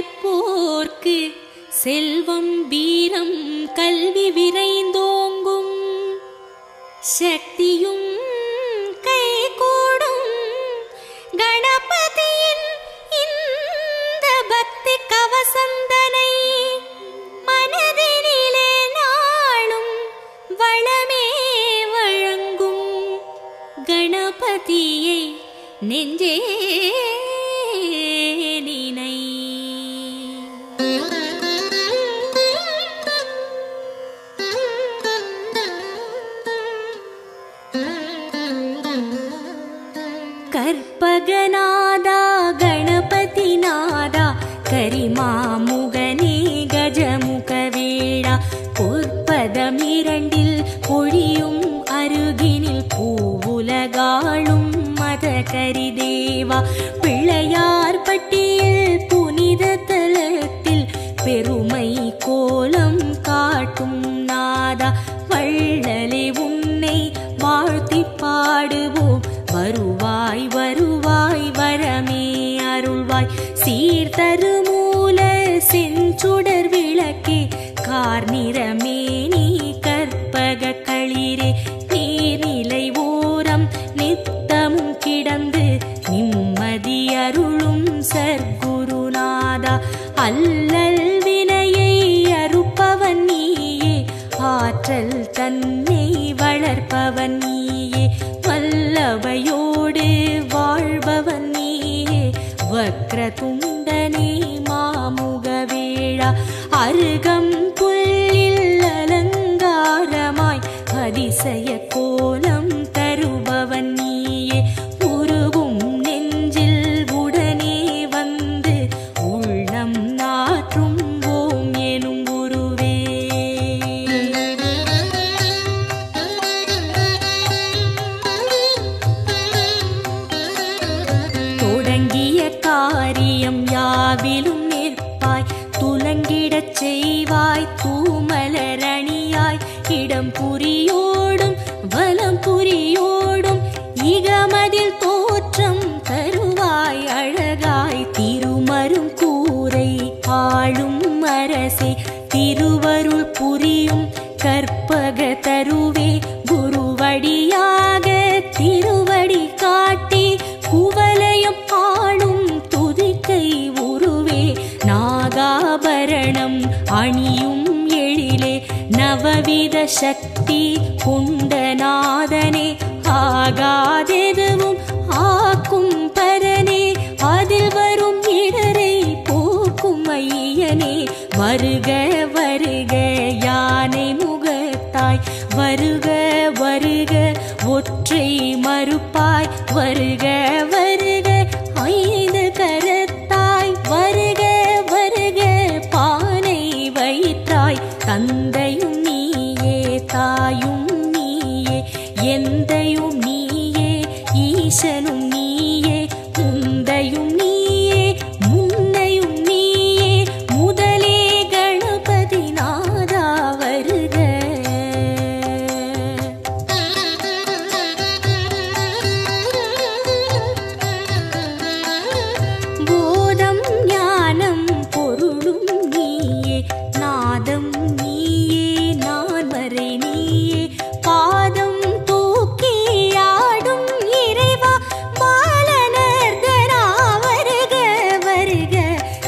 உழைப்போர்க்கு செல்வம் வீரம் கல்வி விரைந்தோங்கும் சக்தியும் கைகூடும் கணபதியின் இந்த பக்தி கவசந்தனை மனதினிலே நாளும் வளமே வழங்கும் கணபதியை நெஞ்சே நினை. கற்பகநாதா கணபதிநாதா கரிமாமுகனே கஜமுகவேடா பொற்பதமிரண்டில் பொழியும் அருகினில் பூவுலகாளும் மத கரிதேவா பிள்ளையார் பட்டியில் புனித தலத்தில் பெருமை கோலம் காட்டும் நாதா வள்ளலே உன்னை வாழ்த்தி பாடுவோம் வருவாய் வருவாய் வரமே அருள்வாய் சீர்தருமூல செஞ்சுடர் விளக்கே கார்நிறமே நீ கற்பக களிரே நீர்நிலை ஓரம் நித்தமும் கிடந்து நிம்மதி அருளும் சர்க்குருநாதா அல்லல் வினையை அறுப்பவன் நீயே ஆற்றல் தன்னை வளர்ப்பவன் நீயே வல்லவையோடு வாழ்பவன் நீயே வக்ரதுண்டனே மாமுகவேளா அருகம் புல்லில் அலங்காரமாய் அதிசய கோலம் தருபவன் நீயே உருகும் நெஞ்சில் உடனே வந்து உள்ளம் நாற்றும் ஓம் எனும் குருவே. தொடங்கிய காரியம் யாவிலும் நிற்பாய் துலங்கிடச் செய்வாய் தூமலரணியாய் இடம் புரியோடும் வலம் புரியோடும் இகமதில் தோற்றம் தருவாய் அழகாய் திருமரும் கூரை ஆளும் அரசே திருவருள் புரியும் கற்பக தருவே குருவடியாக திருவடி காட்டி குவலயம் ஆளும் துதிக்கை உருவே நாகாபரணம் அணியும் எழிலே நவவித சக்தி குண்டநாதனே ஆகாதெதுவும் ஆக்கும் பரனே அதில் வரும் இடரை போக்கும் ஐயனே வருக வருக யானை முகத்தாய் வருக வருக ஒற்றை மறுப்பாய் வருக வருக ஐந்து கரத்தாய் வருக வருக பானை வயிற்றாய் தந்தையும் நீயே தாயும் நீயே எந்தையும் நீயே ஈசனும் நீயே முந்தையும் நீயே முன்னையும் நீயே முதலே கணபதி நாதா வருக. போதம் ஞானம் பொருளும் நீயே நாதம் நீயே நான்மறை நீயே பாதம் தூக்கி ஆடும் இறைவா பாலனர்கரா வருக வருக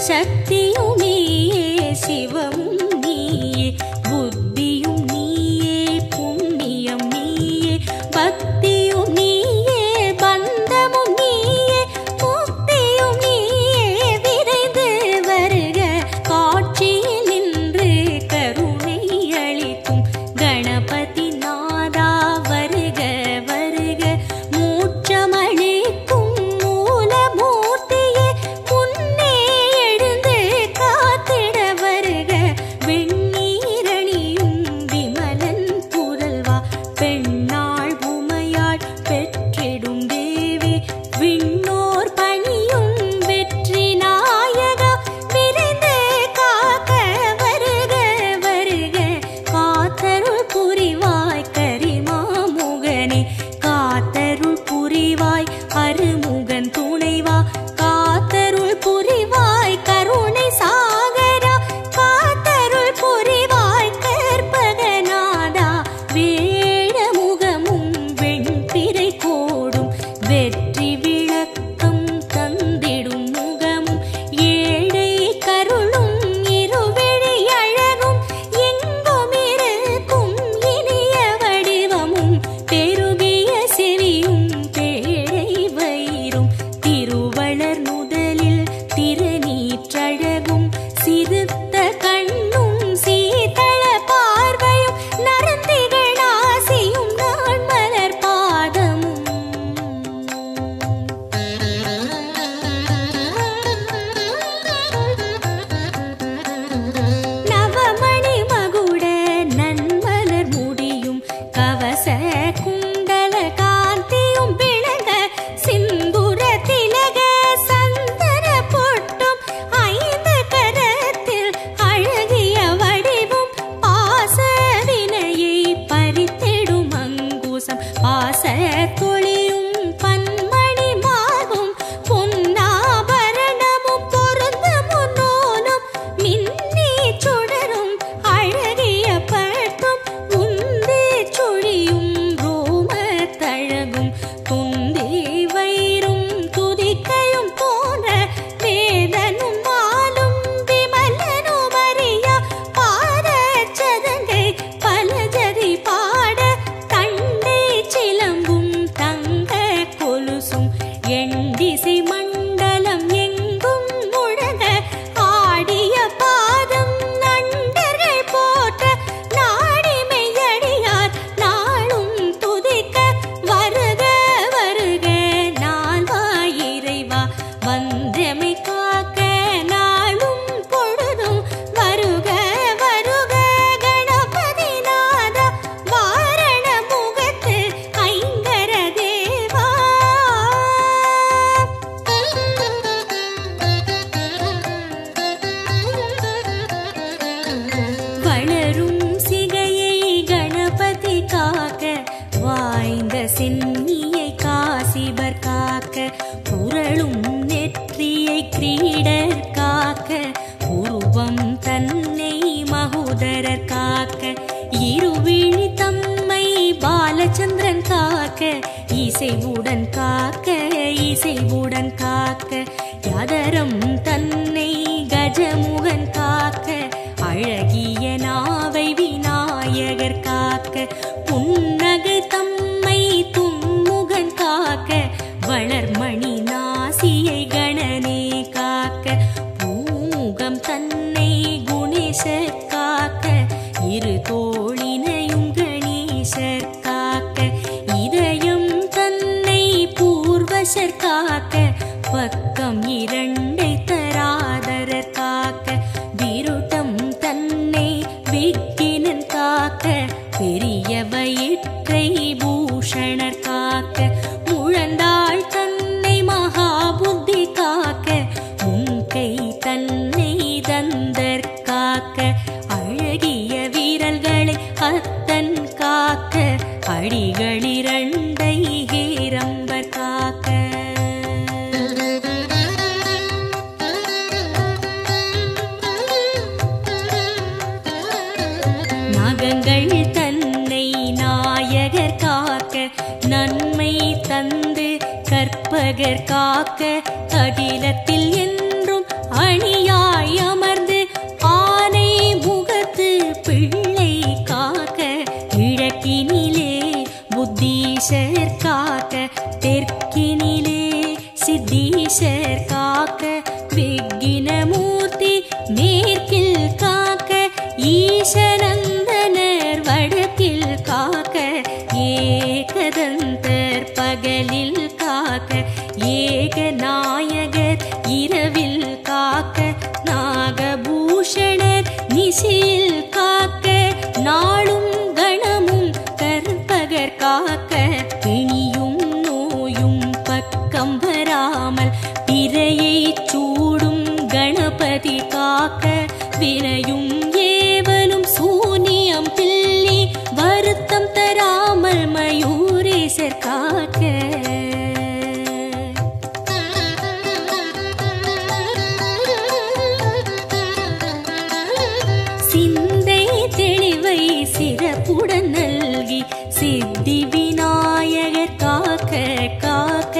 சக்தியும் நீயே சிவமும் நீயே புத்தியும் நீயே புண்ணியம் நீயே பக்தியும் நீயே பந்தமும் நீயே முக்தியும் நீயே விரைந்து வருக காட்சியில் நின்று கருணை அளிக்கும் கணபதி நாதா வருக வருக மூச்சமளிக்கும் மூலமூர்த்தியே முன்னே எழுந்து காத்திட வருக சிறுத்த கண்ணும் சீதள பார்வையும் நரந்திகள் ஆசியும் நான் மலர் பாதமும் நவமணி மகுட நன்மலர் முடியும் கவச குண்டல காந்தியும் விளங்க சிந்துர திலக சந்தன பொட்டும் ஐந்து கரத்தில் அழகிய வடிவும் பாச வினையை பறித்திடும் அங்குசம் பாச தொழியும் பன்மணி மார்பும் பொன்னாபரணமும் பொருந்த முன்னோனும் மின்னி சுடரும் அழகிய பட்டும் உந்தி சுழியும் ரோம தழகும் துந்தி வயிறும் துதிக்கையும் போன்ற வேதனும் மாலும் விமலனும் அறியா பாத சதங்கை பலஜதி பாட தண்டை சிலம்பும் தங்க கொலுசும் எண்டிசை மண்டலம் எங்கும் முழங்க ஆடிய பாதம் நண்டர்கள் போற்ற நாடிமையடியார் நாளும் துதிக்க வருக வருக நால்வாய் இறைவா வந்தமை காக்க நாளும் பொழுதும் வருக வருக கணபதி நாதா வாரண முகத்து ஐங்கர தேவா வளரும் சிகையை கணபதி காக்க வாய்ந்த சென்னியை காசிபர் காக்க புரளும் நெற்றியை கிரீடர் காக்க உருவம் தன்னை மகோதரர் காக்க இருவிழி தம்மை பாலச்சந்திரன் காக்க இசைவுடன் காக்க இசைவுடன் காக்க யதரம் தன்னை கஜமுகன் காக்க அழகிய நாவை விநாயகர் காக்க புன்னகை தம்மை தும்முகன் காக்க வளர்மணி நாசியை கணனே காக்க பூமுகம் தன்னை குணேசர் காக்க இரு தோளினையும் கணேசர் காக்க இதயம் தன்னை பூர்வசர் காக்க பக்கம் இரண்டை தராதரர் காக்க விருட்டம் தன்னை விக்கினன் காக்க பெரிய வயிற்றை பூஷணர் காக்க முழந்தாள் தன்னை மகாபுத்தி காக்க முன்கை தன்னை தந்தர் காக்க அழகிய வீரல்களை அத்தன் காக்க அடிகளிரண்டை ஹேரம்பர் காக்க நாகங்கள் தன்னை நாயகர் காக்க நன்மை தந்து கற்பகர் காக்க அகிலத்தில் என்றும் அணியாய் அமர்ந்து ஆனை முகத்து பிள்ளை காக்க கிழக்கினிலே புத்தீஷர் காக்க தெற்கினிலே சித்தீஷர் காக்க விக்கினமூர்த்தி மேற்கில் காக்க ஈசனந்தனர் வடக்கில் காக்க ஏகதந்தர் பகலில் காக்க ஏகநாயகர் இரவில் காக்க நாகபூஷணர் நிசியில் காக்க நாளும் கணமும் கற்பகர் காக்க பிணியும் நோயும் பக்கம் வராமல் பிறையை சூடும் கணபதி காக்க வினையும் ஏவலும் சூனியம் பில்லி வருத்தம் தராமல் மயூரேசர் காக்க சிந்தை தெளிவை சிறப்புடன் நல்கி சித்தி விநாயகர் காக்க காக்க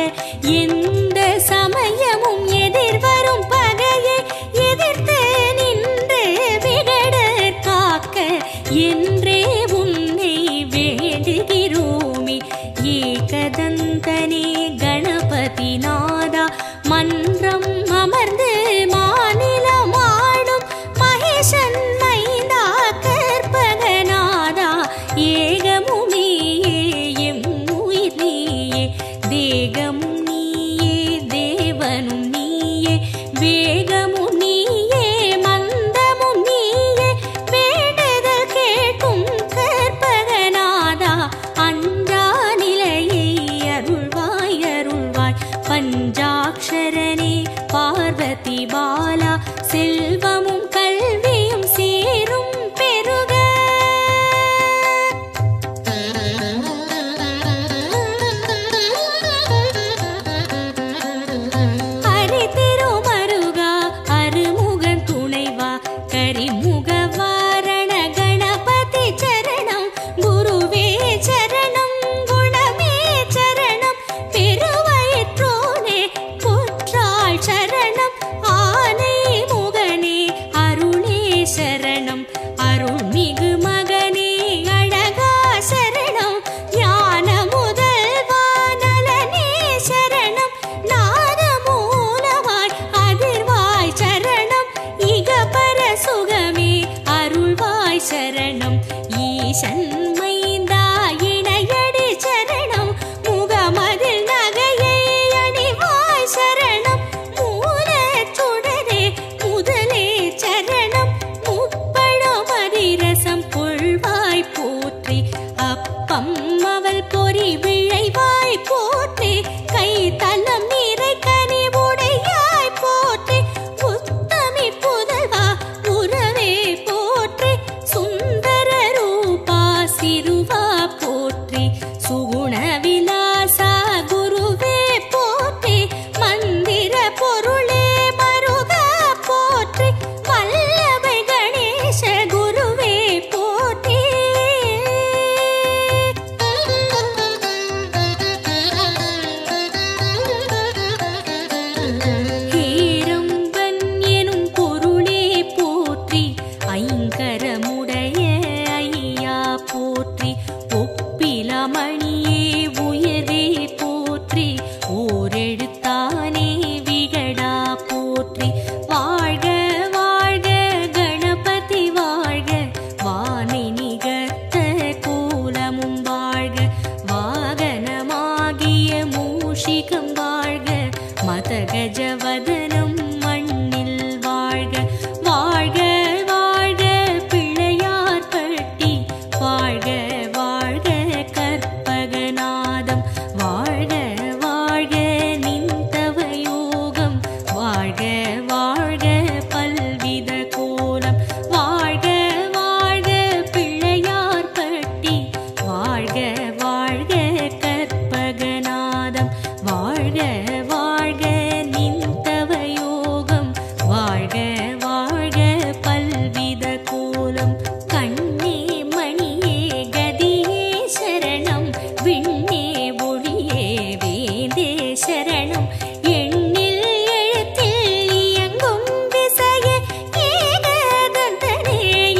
எந்த சமயமும் எதிர்வரும் பகையை எதிர்த்து நின்று விட ஈசன் மைந்தா இணையடி சரணம் முகமதில் நகையை அணிவாய் சரணம் மூலச் சுடரே முதலே சரணம் முப்பழம் அதிரசம் கொள்வாய் போற்றி அப்பம் அவள் பொறி விழைவாய் போற்றி கை தலம் நீரை கனிவுடையாய் போற்றி உத்தமி புதல்வா உறவே போற்றி சுந்தர ரூபா சிறுவா போற்றி சுகுண விலாசா குருவே போற்றி மந்திர பொருளே மருகா போற்றி வல்லபை கணேச குருவே போற்றி ஹேரம்பன் எனும் பொருளே போற்றி ஐங்கரமுடைய ஐயா போற்றி ஒப்பிலமணியே உயர்வே போற்றி ஓரெழுத்தானே விகடா போற்றி வாழ்க வாழ்க கணபதி வாழ்க வானை நிகர்த்த கோலமும் வாழ்க வாகனமாகிய மூஷிகம் வாழ்க மதகஜவதனம் மண்ணில் வாழ்க வாழ்க வாழ்க பிள்ளையார் பட்டி வாழ்க வாழ்க கற்பகநாதம் வாழ்க வாழ்க நின்றவ யோகம் வாழ்க வாழ்க பல்வித கோலம் வாழ்க வாழ்க பிள்ளையார் பட்டி வாழ்க வாழ்க கற்பகநாதம் வாழ்க வாழ்க நின்றவ யோகம் வாழ்க வாழ்க பல்வித கோலம் கண்ணே மணியே கதியே சரணம் விண்ணே ஒளியே வேந்தே சரணம் எண்ணில் எழுத்தில் இயங்கும் விசையே ஏகதந்தனே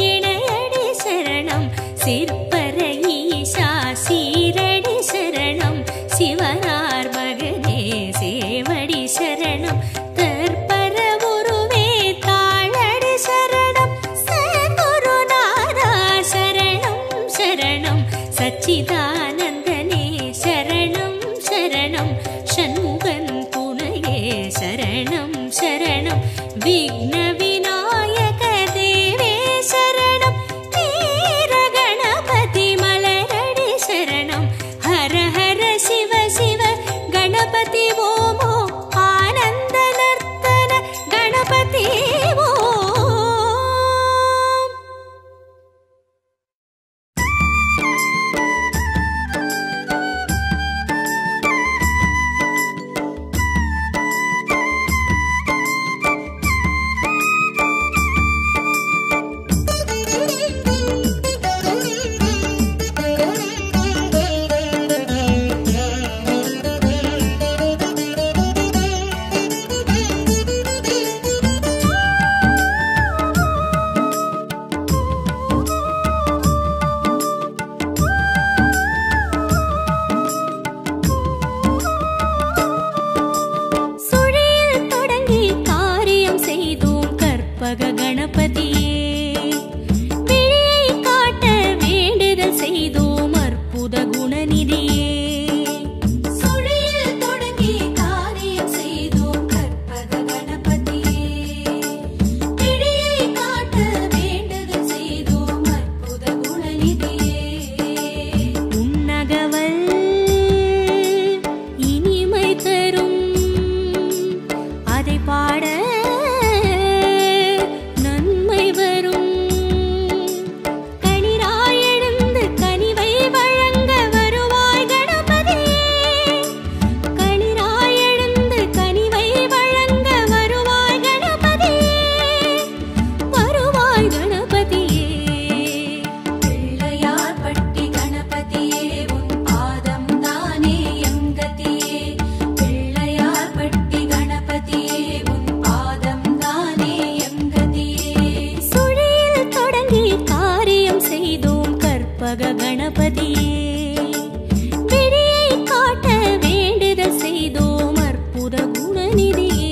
இணையடி சரணம் சிற்பர ஈசா சீரடி சரணம் சிவனார் மகனே சேவடி சரணம் தற்பர உருவே தாளடி சரணம் சங்குருநாதா சரணம் சரணம் சச்சிதானந்தனே சரணம் சரணம் ஷண்முகன் துணையே சரணம் சரணம் விக்ன விநாயக தேவே சரணம் வீர கணபதி மலரடி சரணம் ஹர ஹர சிவ சிவ கணபதி ஓமோ ஆனந்த நர்த்தன கணபதி ஓம் சுழியில் தொடங்கி காரியம் செய்தோம் கற்பக கணபதியே விழியை காட்ட வேண்டுதல் செய்தோம் அற்புத குணநிதியே சுழியில் தொடங்கி காரியம் செய்தோம் கற்பக கணபதியே விழியை காட்ட வேண்டுதல் செய்தோம் அற்புத குணநிதியே உன்னகவல் இனிமை தரும் அதை பாட நன்மை வரும் கனிராய் எழுந்து கனிவை வழங்க வருவாய் கணபதியே கனிராய் எழுந்து கனிவை வழங்க வருவாய் கணபதியே வருவாய் கணபதியே பிள்ளையார் பட்டி கணபதியே உன் பாதம் தானே எங்கதியே பிள்ளையார் பட்டி கணபதியே உன் பாதம் தானே எங்கதியே சுழியில் தொடங்கி காரியம் செய்தோம் கற்பக கணபதியே விழியை காட்ட வேண்டுதல் செய்தோம் அற்புத குணநிதியே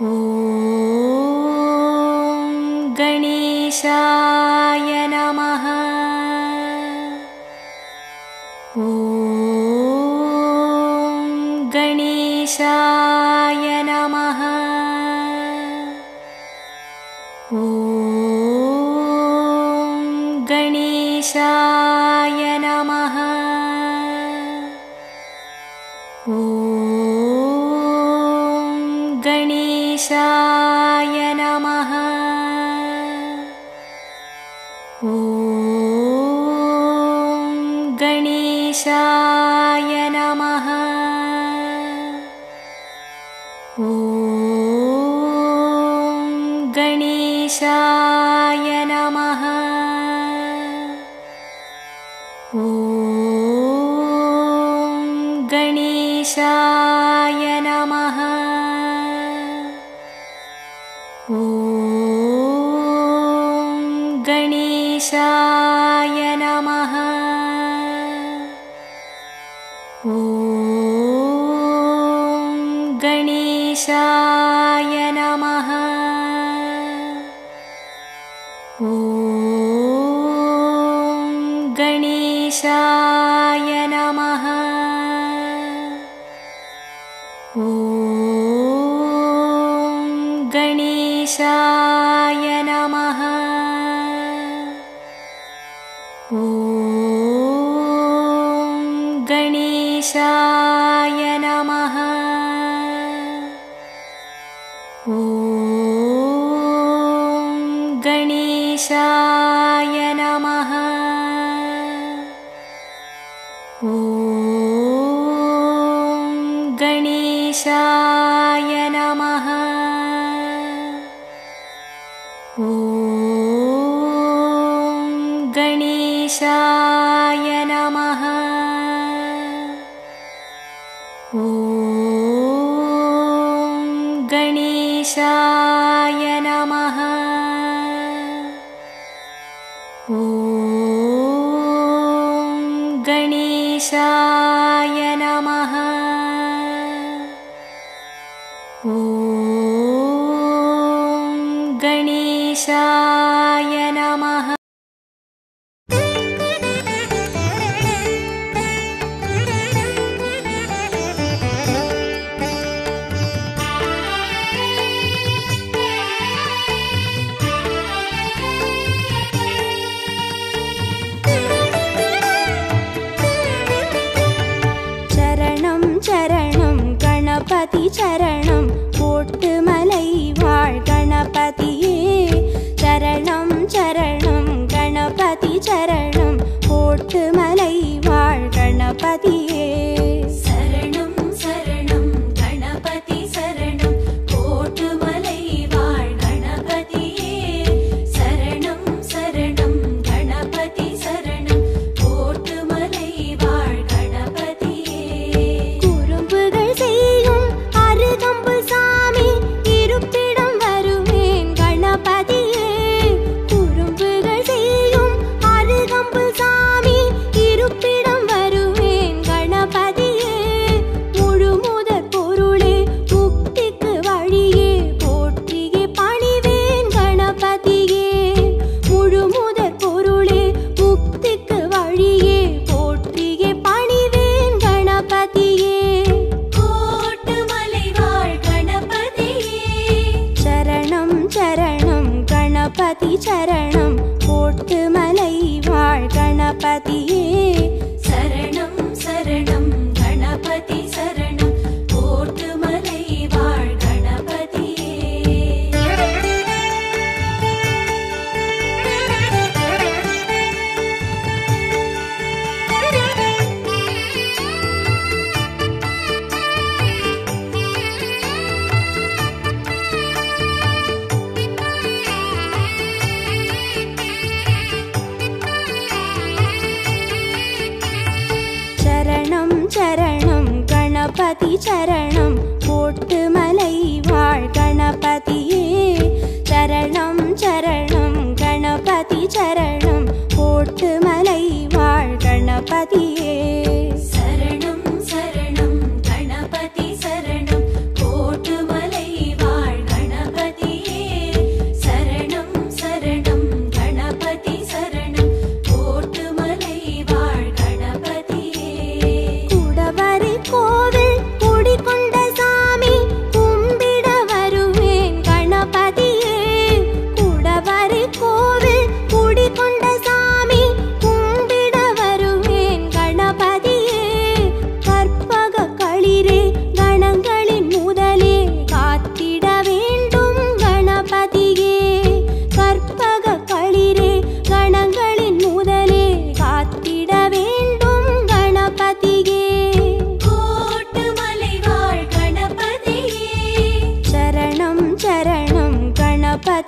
ॐ गणेशाय नमः। ॐ गणेशाय नमः। ॐ गणेशाय नमः। ॐ गणेशाय नमः। ॐ गणेशाय नमः। ॐ गणेशाय नमः। ॐ गणेशाय नमः। ॐ गणेशाय नमः। ॐ गणेशाय नमः। ॐ गणेशाय नमः। ॐ गणेशाय नमः। ॐ गणेशाय नमः। ॐ गणेशाय नमः। ॐ गणेशाय नमः। ॐ गणेशाय नमः। ॐ गणेशाय नमः। ॐ गणेशाय नमः। ॐ गणेशाय नमः। चरणं चरणं गणपति चरणं कोट्टुमलै वाळ गणपतिये चरणं चरणं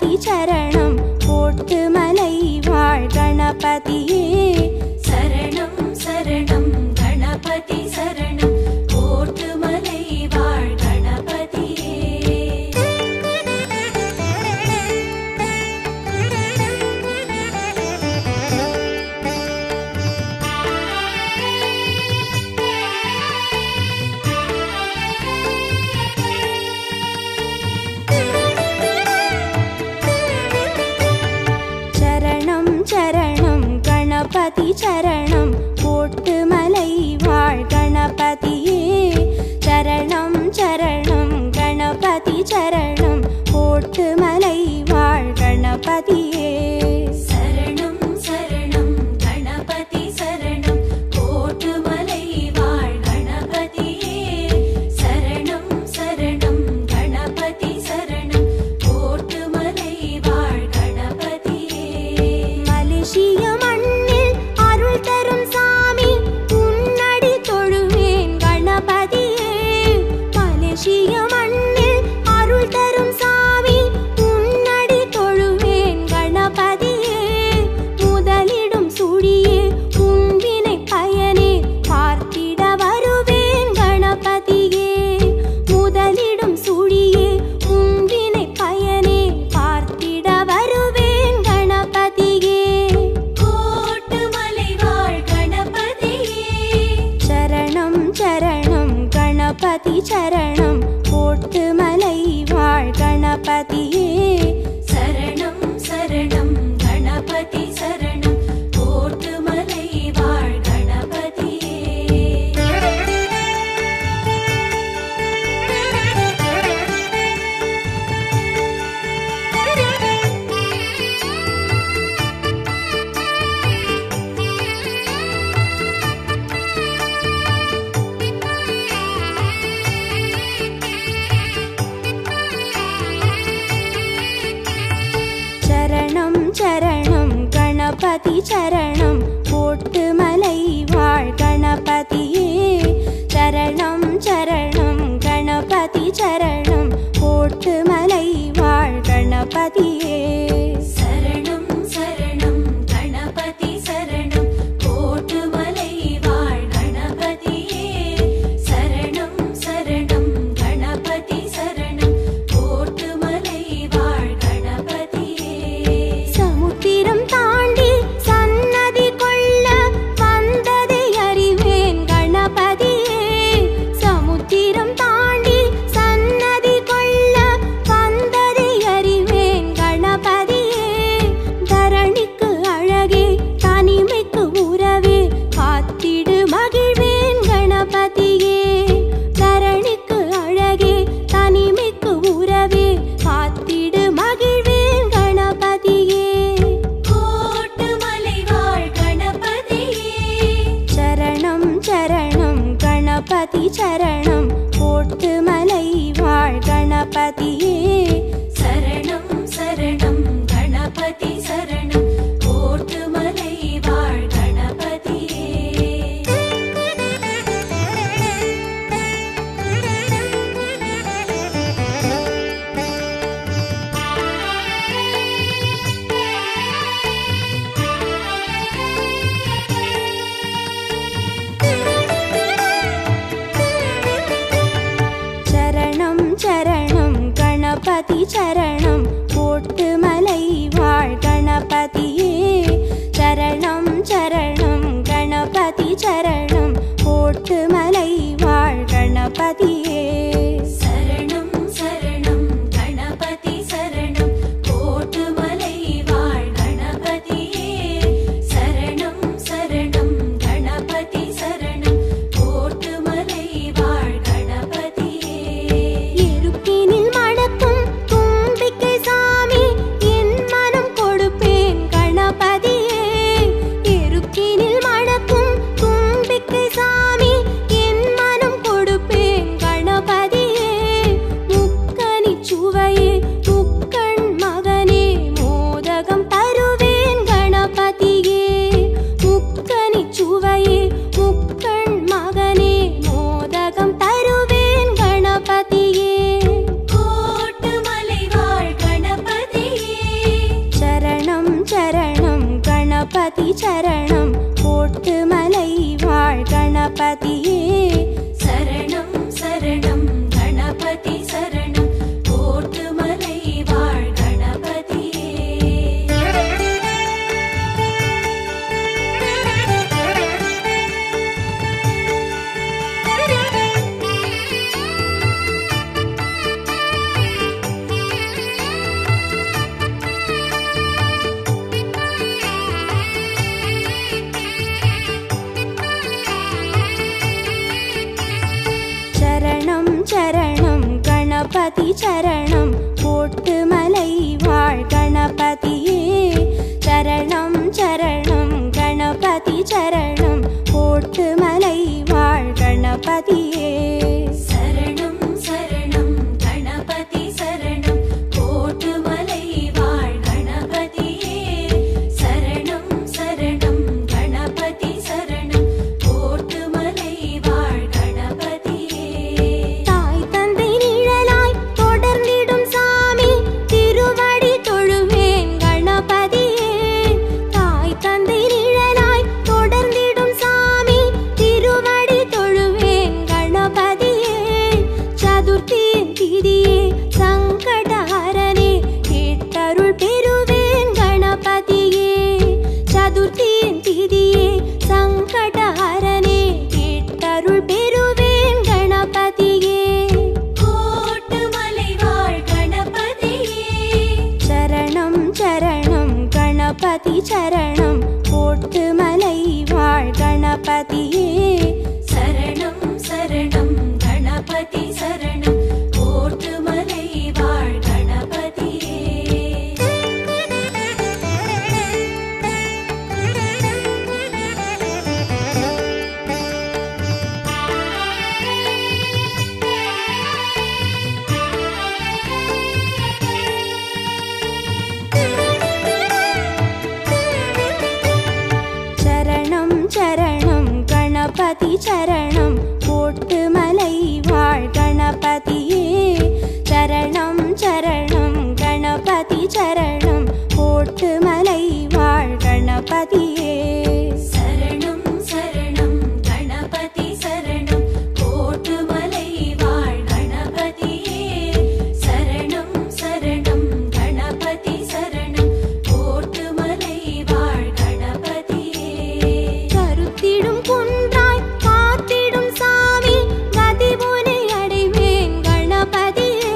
கணபதி சரணம் கோட்டுமலை வாழ் கணபதியே சரணம் சரணம் கணபதி சரணம் கோட்டுமலை வாழ் கணபதியே சரணம் சரணம் கணபதி சரணம் கோட்டுமலை வாழ் கணபதியே சரணம் சரணம் கணபதி சரணம் கோட்டுமலை வாழ் கணபதியே சரணம் சரணம் கணபதி சரணம் கோட்டுமலை வாழ் கணபதியே சரணம் சரணம் கணபதி சரணம் கோட்டுமலை வாழ் கணபதியே மலேசிய மண்ணில் அருள் தரும் சாமி உன்னடி தொழுவேன் கணபதியே மலேசிய மண்ணில் அருள் தரும் சாமி உன்னடி தொழுவேன் கணபதியே முதலிடும் சுழியே உன்வினை பயனே பார்த்திட வருவேன் கணபதியே முதலிடும் சுழியே உன்வினை பயனே பார்த்திட வருவேன் கணபதியே கோட்டுமலை வாழ் கணபதியே சரணம் சரணம் கணபதி சரணம் கோட்டுமலை வாழ் கணபதியே சரணம் சரணம் கணபதி சரணம் கோட்டுமலை வாழ் கணபதியே சரணம் சரணம் கணபதி சரணம் கோட்டுமலை வாழ் கணபதியே சரணம் சரணம் கணபதி சரணம் கோட்டுமலை வாழ் கணபதியே சரணம் சரணம் கணபதி சரணம் கோட்டுமலை வாழ் கணபதியே சரணம் சரணம் கணபதி சரணம் கோட்டுமலை வாழ் கணபதியே சமுத்திரம் தாண்டி சன்னதி கொள்ள வந்ததை அறிவேன் கணபதியே சமுத்திரம் தாண்டி சன்னதி கொள்ள வந்ததை அறிவேன் கணபதியே தரணிக்கு அழகே தனிமைக்கு உறவே காத்திடு மகிழ்வேன் கணபதியே தரணிக்கு அழகே தனிமைக்கு உறவே காத்திடு மகிழ்வேன் கணபதியே கோட்டுமலை வாழ் கணபதியே சரணம் சரணம் கணபதி சரணம் கோட்டுமலை வாழ் கணபதியே சரணம் சரணம் கணபதி சரணம் கோட்டுமலை வாழ் கணபதியே சரணம் சரணம் கணபதி சரணம் கோட்டுமலை வாழ் கணபதியே சரணம் சரணம் கணபதி சரணம் கோட்டுமலை வாழ் கணபதியே சரணம் சரணம் கணபதி சரணம் கோட்டுமலை வாழ் கணபதியே சரணம் சரணம் கணபதி சரணம் கோட்டுமலை வாழ் கணபதியே எருக்கினில் மணக்கும் தும்பிக்கை சாமி என் மனம் கொடுப்பேன் கணபதியே எருக்கினில் மணக்கும் தும்பிக்கை சாமி என் மனம் கொடுப்பேன் கணபதியே முக்கனி சுவையே முக்கண் மகனே மோதகம் தருவேன் கணபதியே முக்கனி சுவையே முக்கண் மகனே மோதகம் தருவேன் கணபதியே கோட்டுமலை வாழ் கணபதியே சரணம் கோட்டு மலை வாழ் கணபதியே சரணம் சரணம் கணபதி சரணம் கோட்டு மலை வாழ் கணபதியே சரணம் சரணம் கணபதி சரணம் கோட்டு மலை வாழ் கணபதியே சரணம் சரணம் கணபதி சரணம் கோட்டு மலை வாழ் கணபதியே சரணம் சரணம் கணபதி சரணம் கோட்டு மலை வாழ் கணபதியே சரணம் சரணம் கணபதி சரணம் கோட்டு மலை வாழ் கணபதியே தாய் தந்தை நிழலாய் தொடர்ந்திடும் சாமி திருவடி தொழுவேன் கணபதியே தாய் தந்தை நிழலாய் தொடர்ந்திடும் சாமி திருவடி தொழுவேன் கணபதியே சதுர்த்தியின் திதியே சங்கடஹரனே கேட்டருள் பெறுவேன் கணபதியே சதுர்த்தியின் திதியே சங்கடஹரனே கேட்டருள் பெறுவேன் கணபதியே கோட்டு மலை வாழ் கணபதியே சரணம் சரணம் கணபதி சரணம் கோட்டு மலை வாழ் கணபதியே சரணம் சரணம் கணபதி சரணம் கோட்டு மலை வாழ் கணபதியே சரணம் சரணம் கணபதி சரணம் கோட்டு மலை வாழ் கணபதியே சரணம் சரணம் கணபதி சரணம் கோட்டு மலை வாழ் கணபதியே சரணம் சரணம் கணபதி சரணம் கோட்டு மலை வாழ் கணபதியே சரணம் சரணம் கணபதி சரணம் கோட்டு மலை வாழ் கணபதியே கருத்திடும் குன்றாய் காத்திடும் சாமி கதிபுனை அடைவேன் கணபதியே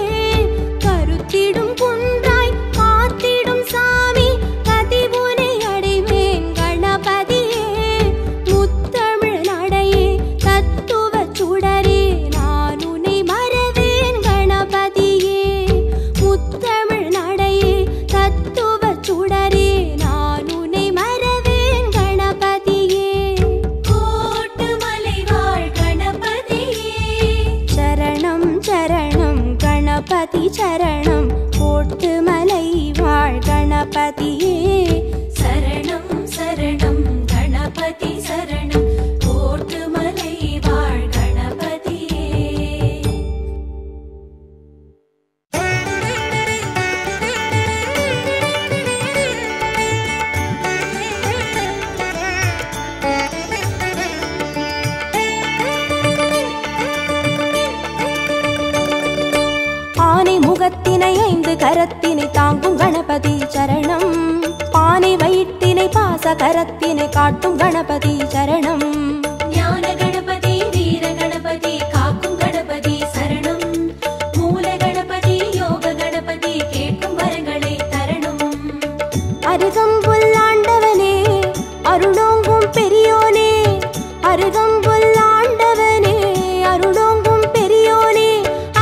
கருத்திடும் குன்றாய் காத்திடும் சாமி கதிபுனை அடைவேன் கணபதியே முத்தமிழ் நடையே தத்துவ சுடரே நான் உன்னை மறவேன் கணபதியே முத்தமிழ் நடையே தத்துவ சுடரே நான் உன்னை மறவேன் கணபதியே கோட்டு மலை வாழ் கணபதியே சரணம் சரணம் கணபதி சரணம் கோட்டு மலை வாழ் கணபதியே சரணம் சரணம் கணபதி சரணம் கோட்டு மலை வாழ் கணபதியே ஆனை முகத்தினை 5 கரத்தினை தாங்கும் கணபதி சரணம் பானை வயிற்றினை பாச கரத்தினை காட்டும் கணபதி சரணம் ஞான கணபதி வீர கணபதி காக்கும் கணபதி சரணம் மூல கணபதி யோக கணபதி கேட்கும் வரங்களை தரணும் அருகம்புல் ஆண்டவனே அருளோங்கும் பெரியோனே அருகம்புல் ஆண்டவனே அருளோங்கும் பெரியோனே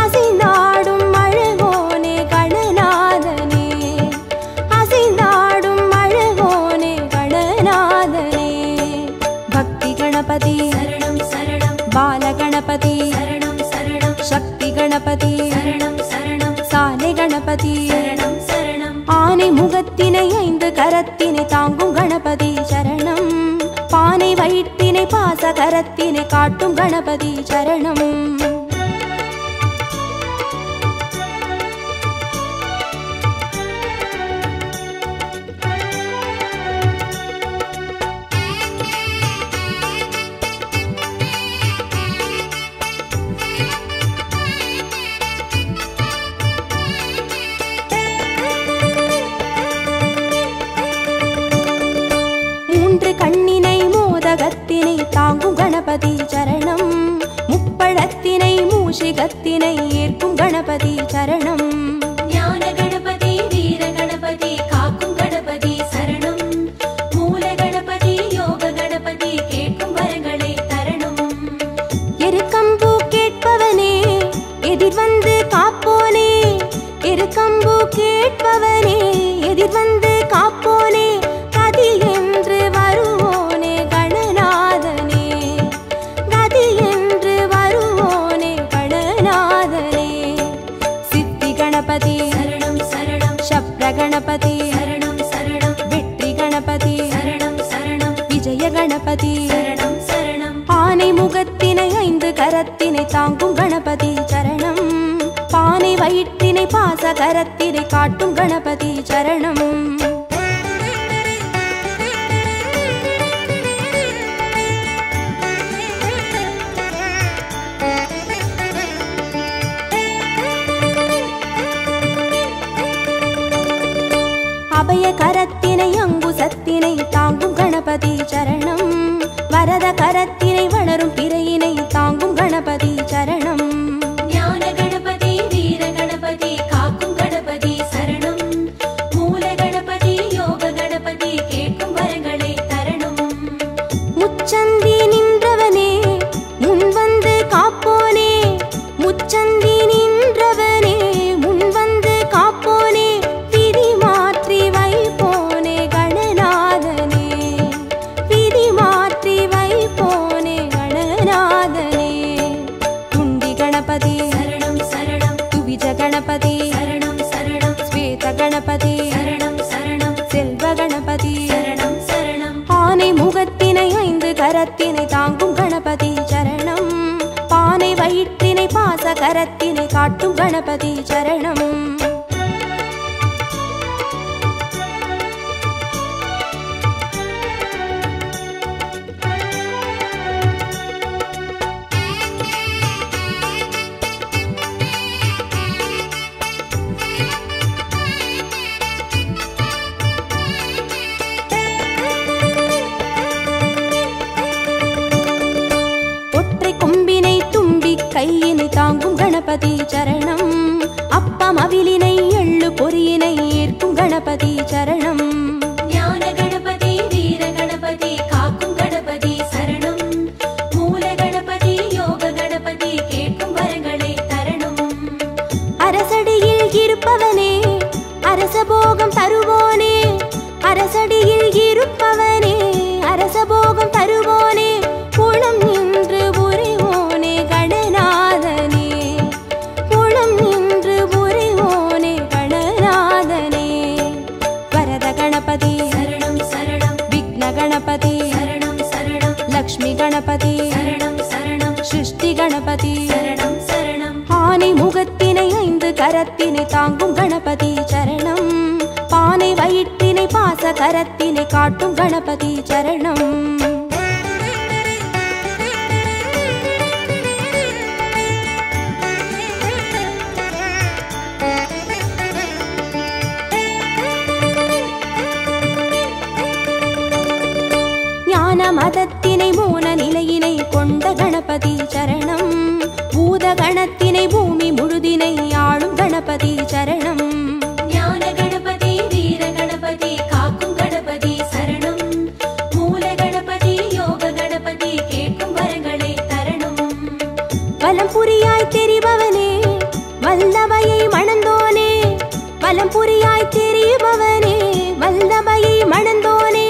அசைந்தாடும் அழகோனே கணநாதனே அசைந்தாடும் அழகோனே கணநாதனே பக்தி கணபதி சரணம் சரணம் பால கணபதி சரணம் சரணம் சக்தி கணபதி சரணம் சரணம் சாலை கணபதி சரணம் சரணம் ஆனை முகத்தினை 5 கரத்தினை தாங்கும் கணபதி சரணம் பானை வயிற்றினை பாச கரத்தினை காட்டும் கணபதி சரணம் மூஷிகத்தினை ஏற்கும் கணபதி சரணம். ஞான கணபதி வீர கணபதி காக்கும் கணபதி சரணம். மூல கணபதி யோக கணபதி கேட்கும் வரங்களை தரணும். எருக்கம்பூ கேட்பவனே எதிர் வந்து காப்போனே, எருக்கம்பூ கேட்பவனே எதிர் வந்து காப்போனே, கதி என்று வருவோனே கணநாதனே, கதி என்று வருவோனே கணநாதனே. சித்தி கணபதி சரணம் சரணம். சப்ர கணபதி சரணம் சரணம். வெற்றி கணபதி சரணம் சரணம். விஜய கணபதி சரணம் சரணம். ஆனை முகத்தினை 5 கரத்தினை தாங்கும் கணபதி சரணம். பானை வயிற்றினை பாச கரத்தினை காட்டும் கணபதி சரணம். அபய கரத்தினை அங்குசத்தினை தாங்கும் கணபதி சரணம். வரத கரத்தினை வளரும் பிறையினை தாங்கும் கணபதி சரணம். ஞான கணபதி வீர கணபதி காக்கும் கணபதி சரணம். மூல கணபதி யோக கணபதி கேட்கும் வரங்களை தரணும். முச்சந்தி நின்றவனே முன் வந்து காப்போனே, முச்சந்தி நின்றவனே முன் வந்து காப்போனே, விதி மாற்றி வைப்போனே கணநாதனே, விதி மாற்றி வைப்போனே கணநாதனே. துண்டி கணபதி சரணம் சரணம். துவிஜ கணபதி சரணம் சரணம். ஸ்வேத கணபதி சரணம் சரணம். செல்வ கணபதி சரணம் சரணம். ஆனை முகத்தினை 5 கரத்தினை தாங்கும் கணபதி சரணம். பானை வயிற்றினை பாச கரத்தினை காட்டும் கணபதி சரணம். ஒற்றை கொம்பினை தும்பி கையினை தாங்கும் கணபதி சரணம். அப்பம் அவிலினை எள்ளு பொறியினை ஏற்கும் கணபதி சரணம். ஞான கணபதி வீர கணபதி காக்கும் கணபதி சரணம். மூல கணபதி யோக கணபதி கேட்கும் வரங்களை தரணும். அரசடியில் இருப்பவனே அரசபோகம் தருவோனே, அரசடியில் இருப்பவனே அரசபோகம் தருவோனே, குளம் நின்று புரிவோனே கணநாதனே, குளம் நின்று புரிவோனே கணநாதனே. வரத கணபதி சரணம் சரணம். விக்ன கணபதி சரணம் சரணம். லக்ஷ்மி கணபதி சரணம் சரணம். சிருஷ்டி கணபதி சரணம் சரணம். ஆனை முகத்தினை 5 கரத்தினை தாங்கும் கணபதி சரணம். பானை வயிற்றினை பாச கரத்தினை காட்டும் கணபதி சரணம். ஞான மதத்தினை மூல நிலையினை கொண்ட கணபதி சரணம். பூத கணத்தினை பூமி முழுதினை ஆளும் கணபதி சரணம். ஞான கணபதி வீர கணபதி காக்கும் கணபதி சரணம். மூல கணபதி யோக கணபதி கேட்கும் வரங்களை தரணும். வலம் புரியாய் தெரிபவனே வல்லமையை மணந்தோனே, வலம் புரியாய் தெரிபவனே வல்லமையை மணந்தோனே,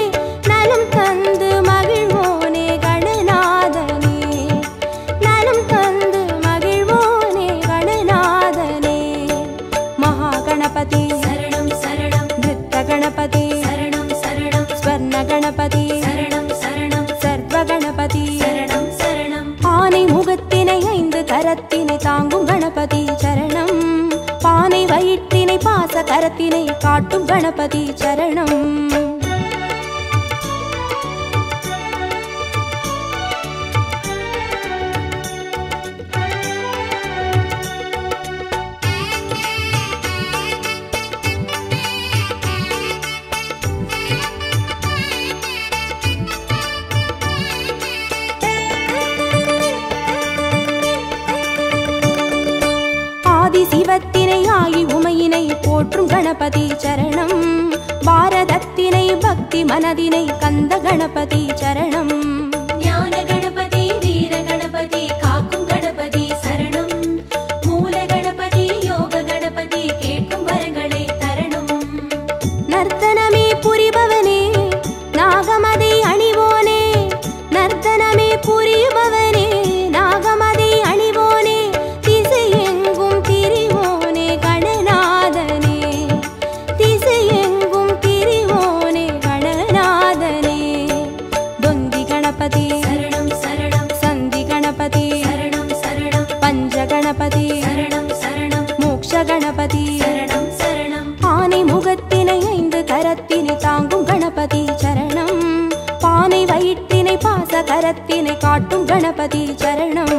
நலம் தந்து மகிழ்வோனே கணநாதனே, நலம் தந்து மகிழ்வோனே கணநாதனே. மகா கணபதி சரணம் சரணம். நிருத்த கணபதி சரணம் சரணம். ஸ்வர்ண கணபதி சரணம் சரணம். சர்வ கணபதி சரணம் சரணம். ஆனை முகத்தினை 5 கரத்தினை தாங்கும் கணபதி சரணம். பானை வயிற்றினை பாச கரத்தினை காட்டும் கணபதி சரணம். மனதினை கந்த கணபதி சரணம். ஞான கணபதி வீர கணபதி காக்கும் கணபதி சரணம். மூல கணபதி யோக கணபதி கேட்கும் வரங்களை தரணும். நர்த்தனமே புரிபவனே நாகமதி அணிவோனே, நர்த்தனமே புரிபவனே நாகமதி அணிவோனே, திசையெங்கும் திரிவோனே கணநாதனே, திசையெங்கும் திரிவோனே கணநாதனே. தொந்தி கணபதி சரணம் சரணம். சந்தி கணபதி சரணம் சரணம். பஞ்ச கணபதி சரணம் சரணம். மோக்ஷ கணபதி சரணம் சரணம். ஆனை முகத்தினை 5 கரத்தினை தாங்கும் கணபதி சரணம். பானை வயிற்றினை பாச கரத்தினை காட்டும் கணபதி சரணம்.